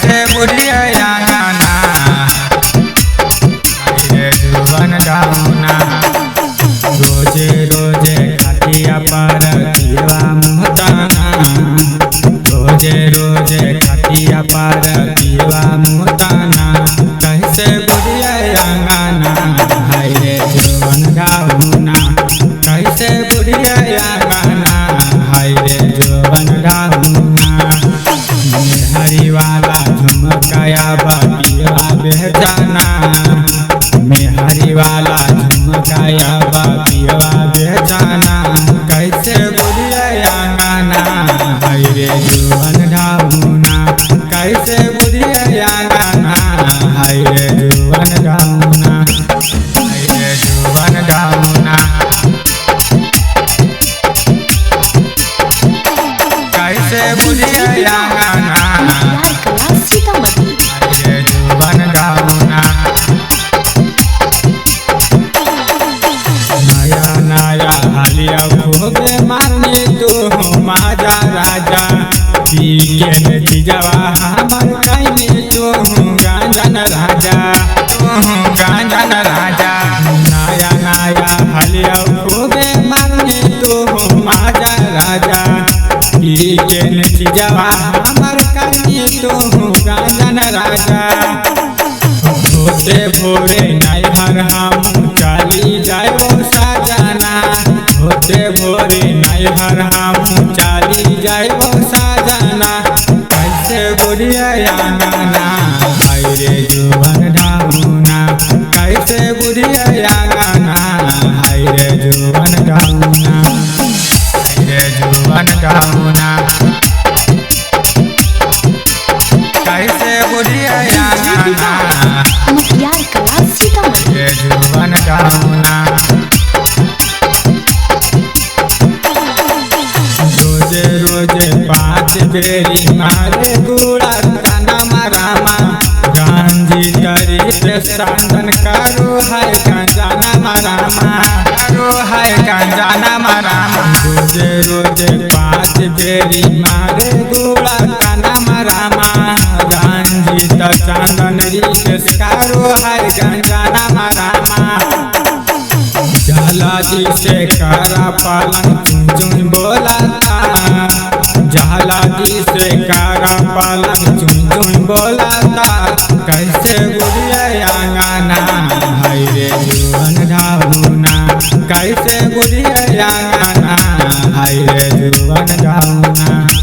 कैसे बुढ़िया आंगना रे जुबन डाउना रोजे रोजे खटिया पर पीवा मुहताना रोजे रोजे खटिया पर पीवा मुहताना कैसे बुढ़िया आंगना हाय रे जुबन डाउना कैसे बुढ़िया आंगना हाय रे जुबन डाउना मेहरी वाला झुमकाया बापिया बेजाना मेहरी वाला झुमकाया बापिया बेजाना कैसे बुढ़िया आंगना हाय रे जुबन डाउना कैसे बुढ़िया आंगना हाय रे जुबन डाउना हाय रे जुबन डाउना कैसे बुढ़िया आंगना रे जुबन डाउना नया नया हालिया खूबे माने तो माजा राजा पी के जीजवा हमर कहीं तो गांजन राजा गांजन राजा नया नया हालिया खूबे माने तो माजा राजा पी के जीजवा हमर कहीं तो गांजन राजा होते भोरे नैहर हम चली जाओ साजना होते भोरे नैहर हम चली जाओ साजना कैसे बुढ़िया आंगना हाय रे जुबन डाउना कैसे बुढ़िया आंगना हाय रे जुबन डाउना हाय रे जुबन डाउना कैसे बुढ़िया आंगना रे जुबन डाउना रोजे रोजे 5 बेरी मारे गुड़ा तना मारामा गांजी तरी पे सांदन करो है गंजाना मारामा करो है गंजाना मारामा रोजे रोजे 5 बेरी मारे गुड़ा तना मारामा गांजी त चांदन रितेश करो है गंजाना मारामा जहलादी से करा पालन चुन चुन बोलाता जहलादी से करा पालन चुन चुन बोलाता कैसे बुढ़िया आंगना हाय रे जुबन डाउना कैसे बुढ़िया आंगना हाय रे जुबन डाउना।